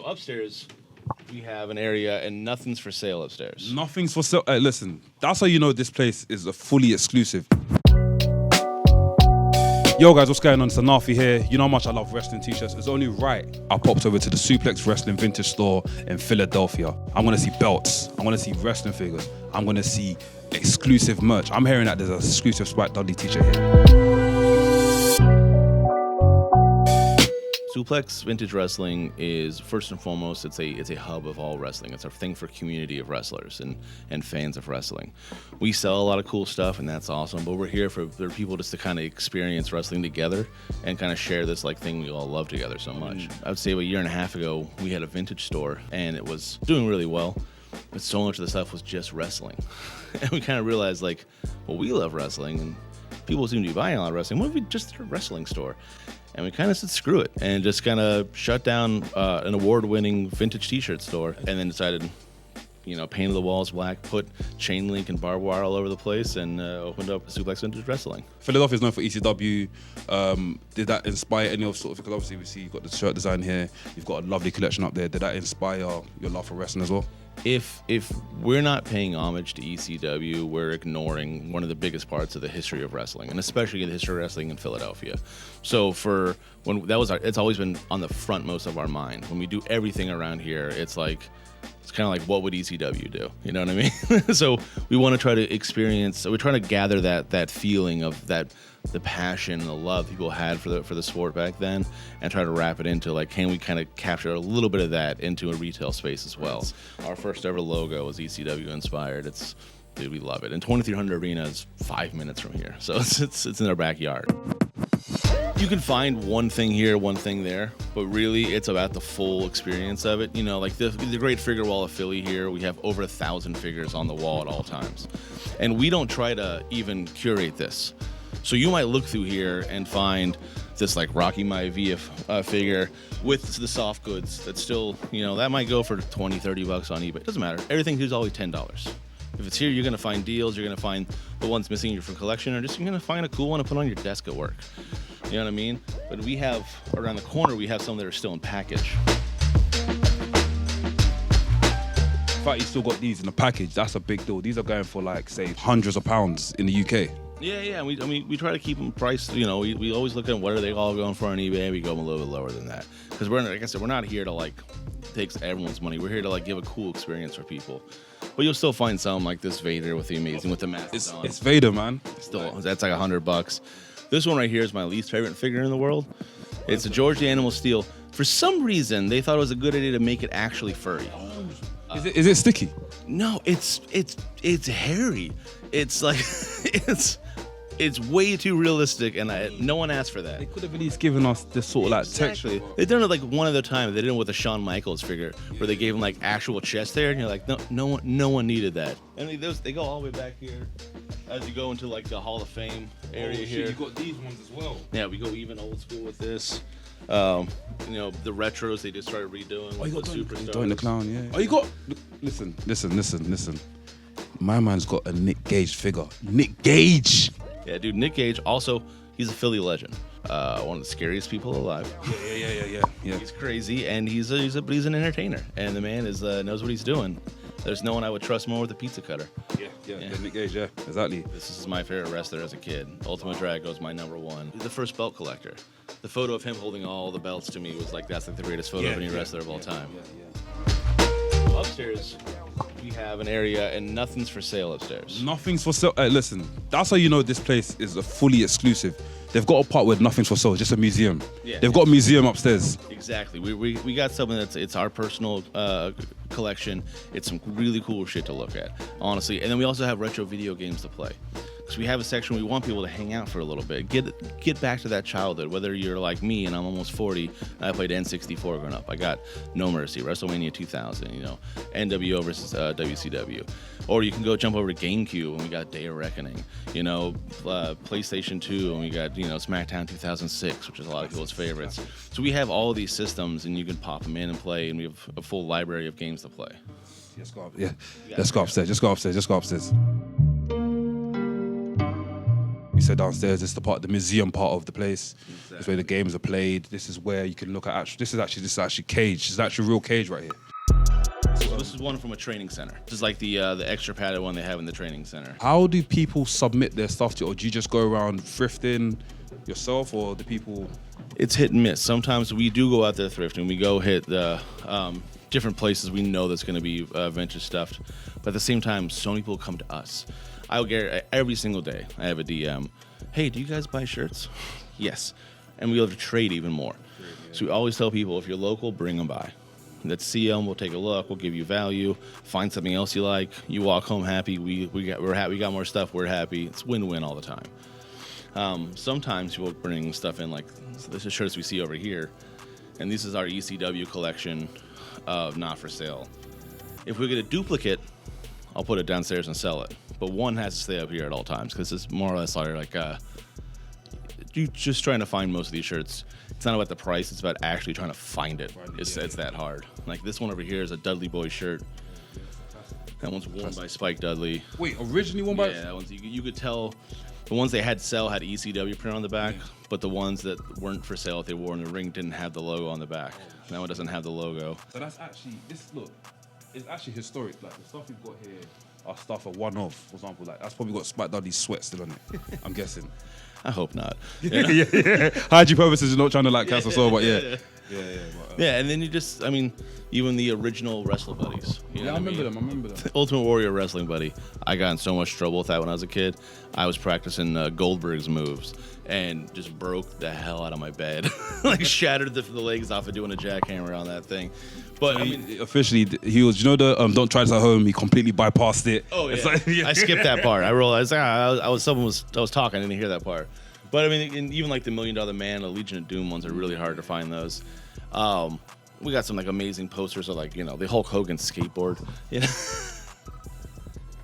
upstairs, we have an area, and nothing's for sale upstairs. Nothing's for sale. Hey, listen, that's how you know this place is a fully exclusive. Yo guys, what's going on? It's Anafi here. You know how much I love wrestling t-shirts. It's only right I popped over to the Suplex Wrestling Vintage store in Philadelphia. I'm gonna see belts. I'm gonna see wrestling figures. I'm gonna see exclusive merch. I'm hearing that there's an exclusive Spike Dudley t-shirt here. Suplex Vintage Wrestling is, first and foremost, it's a hub of all wrestling. It's a thing for community of wrestlers and fans of wrestling. We sell a lot of cool stuff, and that's awesome, but we're here for people just to kind of experience wrestling together and kind of share this like thing we all love together so much. I would say a year and a half ago, we had a vintage store, and it was doing really well, but so much of the stuff was just wrestling. And we kind of realized, like, well, we love wrestling, and people seem to be buying a lot of wrestling. What if we just did a wrestling store? And we kind of said, screw it, and just kind of shut down an award-winning vintage t-shirt store, and then decided, painted the walls black, put chain link and barbed wire all over the place, and opened up Suplex Vintage Wrestling. Philadelphia is known for ECW. Did that inspire any of because obviously we see you've got the shirt design here, you've got a lovely collection up there. Did that inspire your love for wrestling as well? If we're not paying homage to ECW, we're ignoring one of the biggest parts of the history of wrestling, and especially the history of wrestling in Philadelphia. So it's always been on the frontmost of our mind. When we do everything around here, it's kind of like, what would ECW do? You know what I mean? So we want to try to experience. So we're trying to gather that feeling of the passion and the love people had for the sport back then, and try to wrap it into can we kind of capture a little bit of that into a retail space as well. Our first ever logo was ECW inspired. Dude, we love it. And 2300 Arena is 5 minutes from here, so it's in our backyard. You can find one thing here, one thing there, but really it's about the full experience of it. Like the great figure wall of Philly here, we have over 1,000 figures on the wall at all times. And we don't try to even curate this. So you might look through here and find this Rocky Maivia figure with the soft goods that still, that might go for 20, 30 bucks on eBay. It doesn't matter. Everything here's always $10. If it's here, you're gonna find deals, you're gonna find the ones missing in your collection, or just you're gonna find a cool one to put on your desk at work. You know what I mean? But we have, around the corner, we have some that are still in package. In fact, you still got these in the package. That's a big deal. These are going for say hundreds of pounds in the UK. Yeah. We try to keep them priced. We always look at what are they all going for on eBay. We go a little bit lower than that because like I said, we're not here to take everyone's money. We're here to give a cool experience for people. But you'll still find some like this Vader with the mask. It's Vader, man. Still, that's like $100. This one right here is my least favorite figure in the world. It's a George the Animal Steel. For some reason, they thought it was a good idea to make it actually furry. Is it sticky? No, it's hairy. It's it's way too realistic, and no one asked for that. They could have at least given us this sort of texture. They've done it one other time. They did it with the Shawn Michaels figure, where they gave him actual chest hair, and you're like, no one needed that. And they go all the way back here as you go into the Hall of Fame area here. You got these ones as well. Yeah, we go even old school with this. The retros they just started redoing. You got the Superstars. Doing the Clown, yeah. Oh, you got. Listen. My man's got a Nick Gage figure. Nick Gage. Yeah, dude. Nick Gage. Also, he's a Philly legend. One of the scariest people alive. Yeah. He's crazy, and he's an entertainer, and the man knows what he's doing. There's no one I would trust more with a pizza cutter. Yeah, Nick Gage, yeah, exactly. This is my favorite wrestler as a kid. Ultimate Drago is my number one. The first belt collector. The photo of him holding all the belts to me was that's the greatest photo of any wrestler of all time. Yeah. Upstairs, we have an area, and nothing's for sale upstairs. Nothing's for sale. Hey, listen, that's how you know this place is a fully exclusive. They've got a part where nothing's for sale, just a museum. Yeah, they've got a museum upstairs. Exactly. We got something it's our personal collection. It's some really cool shit to look at, honestly. And then we also have retro video games to play. So we have a section where we want people to hang out for a little bit, get back to that childhood. Whether you're like me and I'm almost 40, and I played N64 growing up. I got No Mercy, WrestleMania 2000, NWO versus WCW. Or you can go jump over to GameCube and we got Day of Reckoning. PlayStation 2 and we got SmackDown 2006, which is a lot of people's favorites. So we have all of these systems and you can pop them in and play, and we have a full library of games to play. Let's go upstairs. Just go upstairs. We said downstairs, this is the museum part of the place. Exactly. This is where the games are played. This is where you can look at this is actually cage. This is actually a real cage right here. So this is one from a training center. This is like the extra padded one they have in the training center. How do people submit their stuff to you? Or do you just go around thrifting yourself, or do people? It's hit and miss. Sometimes we do go out there thrifting. We go hit the different places we know that's going to be vintage stuffed. But at the same time, so many people come to us. I will get every single day. I have a DM. Hey, do you guys buy shirts? Yes. And we love to trade even more. So we always tell people, if you're local, bring them by. Let's see them. We'll take a look. We'll give you value. Find something else you like. You walk home happy. We're happy. We got more stuff. We're happy. It's win-win all the time. Sometimes people bring stuff in, like this is shirts we see over here, and this is our ECW collection of not for sale. If we get a duplicate, I'll put it downstairs and sell it. But one has to stay up here at all times because it's more or less like you just trying to find most of these shirts. It's not about the price; it's about actually trying to find it. It's that hard. Like this one over here is a Dudley Boy shirt. That one's worn by Spike Dudley. Wait, originally worn by? Yeah, that one's, you could tell the ones they had sell had ECW print on the back, but the ones that weren't for sale that they wore in the ring didn't have the logo on the back. That one doesn't have the logo. So that's actually it's actually historic. Like the stuff you've got here are stuff of one of, for example. Like that's probably got Spike Dudley's sweat still on it. I'm guessing. I hope not. Yeah. Hygiene purposes, you're not trying to like cast us all, but yeah. Yeah, and then even the original Wrestle Buddies. I remember them. Ultimate Warrior Wrestling Buddy. I got in so much trouble with that when I was a kid. I was practicing Goldberg's moves and just broke the hell out of my bed. Like shattered the legs off of doing a jackhammer on that thing. But officially, he was, don't try this at home. He completely bypassed it. Oh yeah, I skipped that part. I realized I was talking. I didn't hear that part. But I mean, even like the $1 Million Man, the Legion of Doom ones are really hard to find those. We got some like amazing posters of the Hulk Hogan skateboard.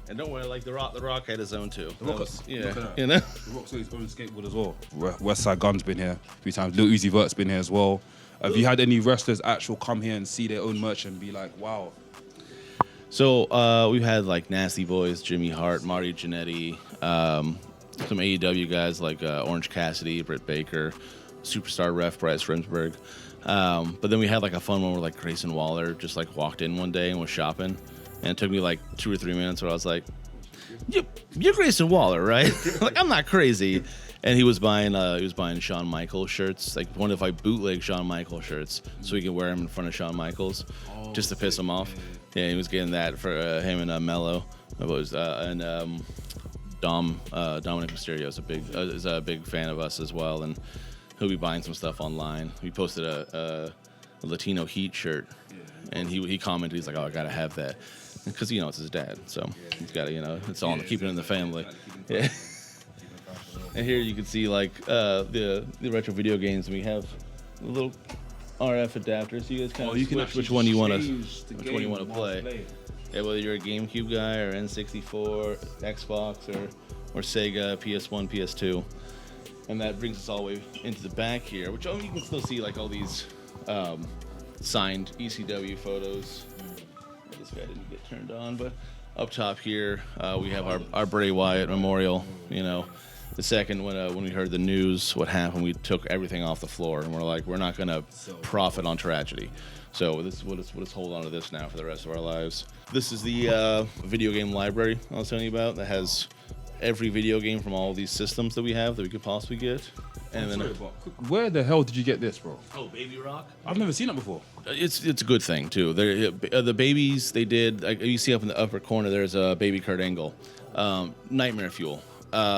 And don't worry, like the Rock had his own too. The Rock's The Rock's got his own skateboard as well. West Side Gun's been here a few times. Lil Uzi Vert's been here as well. Have you had any wrestlers come here and see their own merch and be like, wow? So we've had like Nasty Boys, Jimmy Hart, Marty Jannetty, some AEW guys like Orange Cassidy, Britt Baker, Superstar Ref Bryce Remsburg. But then we had like a fun one where like Grayson Waller just like walked in one day and was shopping, and it took me like 2 or 3 minutes where I was like, "You're Grayson Waller, right?" Like I'm not crazy. And he was buying Shawn Michaels shirts, like one of like bootleg Shawn Michaels shirts, so he could wear them in front of Shawn Michaels, just to piss him off. Yeah, he was getting that for him and Mello. Dominic Mysterio is a big fan of us as well, and he'll be buying some stuff online. We posted a Latino Heat shirt, and he commented, he's like, "Oh, I gotta have that," because it's his dad, so he's gotta, it's all keeping it in the family. Yeah. And here you can see like the retro video games. We have a little RF adapter, so you guys kind of switch which one you want to play. Yeah, whether you're a GameCube guy or N64, Xbox, or Sega, PS1, PS2. And that brings us all the way into the back here, which you can still see like all these signed ECW photos. This guy didn't get turned on, but up top here we have our Bray Wyatt memorial. The second, when we heard the news, what happened, we took everything off the floor, and we're like, we're not going to profit on tragedy. So we'll just hold on to this now for the rest of our lives. This is the video game library I was telling you about that has every video game from all these systems that we have that we could possibly get. And where the hell did you get this, bro? Oh, Baby Rock? I've never seen it before. It's a good thing, too. The babies, they did, you see up in the upper corner, there's a Baby Kurt Angle. Nightmare Fuel.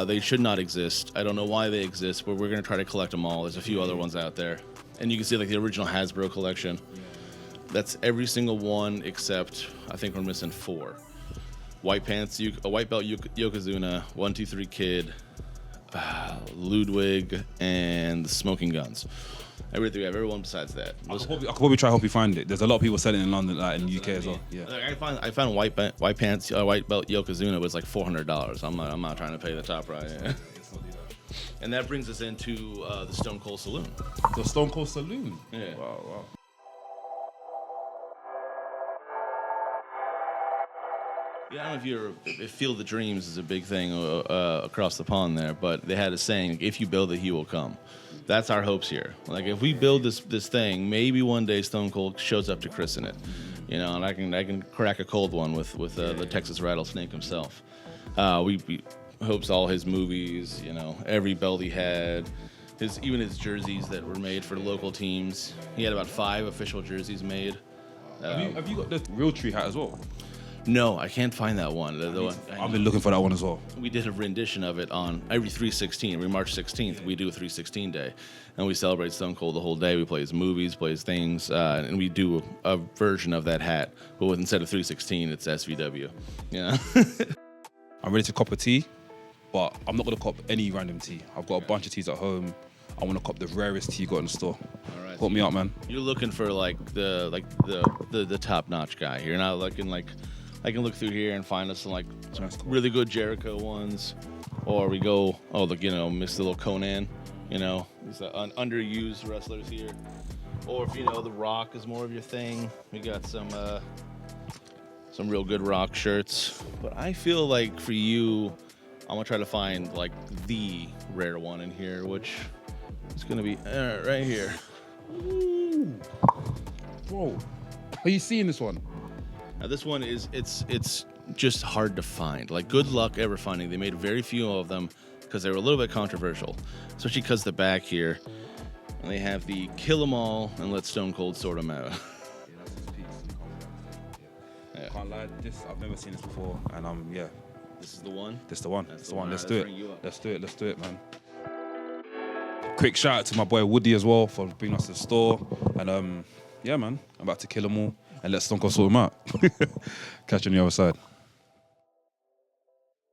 They should not exist. I don't know why they exist, but we're going to try to collect them all. There's a few other ones out there. And you can see like the original Hasbro collection. That's every single one except, I think we're missing 4. White Pants, a White Belt Yokozuna, 1-2-3 Kid, Ludwig, and the Smoking Guns. We have everyone besides that. I could probably try to help you find it. There's a lot of people selling it in London, like in the UK as well. Yeah. I found White Pants, White Belt Yokozuna was like $400. I'm not trying to pay the top price. Yeah. And that brings us into the Stone Cold Saloon. The Stone Cold Saloon. Yeah. Yeah, I don't know if if Field of Dreams is a big thing across the pond there, but they had a saying, if you build it, he will come. That's our hopes here. Like, if we build this thing, maybe one day Stone Cold shows up to christen it. You know, and I can crack a cold one with the Texas Rattlesnake himself. We hopes all his movies, you know, every belt he had, even his jerseys that were made for local teams. He had about 5 official jerseys made. Have you got the real tree hat as well? No, I can't find that one. I've been looking for that one as well. We did a rendition of it on every 3/16. Every March 16th, we do a 3/16 day, and we celebrate Stone Cold the whole day. We play his movies, play his things, and we do a version of that hat, but instead of 3/16, it's SVW. Yeah. I'm ready to cop a tee, but I'm not gonna cop any random tee. I've got a bunch of tees at home. I want to cop the rarest tee you got in the store. All right, Hook me up, man. You're looking for the top-notch guy. You're not looking like. I can look through here and find us some really good Jericho ones, or we go, miss the little Conan, you know, these underused wrestlers here, or if The Rock is more of your thing, we got some real good Rock shirts. But I feel like for you, I'm gonna try to find like the rare one in here, which is gonna be right here. Ooh. Bro, are you seeing this one? Now this one it's just hard to find. Like, good luck ever finding. They made very few of them because they were a little bit controversial, especially because the back here, and they have the kill 'em all and let Stone Cold sort 'em out. Yeah, that's his piece. Yeah. Can't lie, I've never seen this before, and This is the one. This the one. That's That's the the one. one. Let's Let's do bring you it. up. Let's do it, man. Quick shout out to my boy Woody as well for bringing us to the store, and yeah, man, I'm about to kill 'em all and let Stone Cold sort 'em out. Catch you on the other side.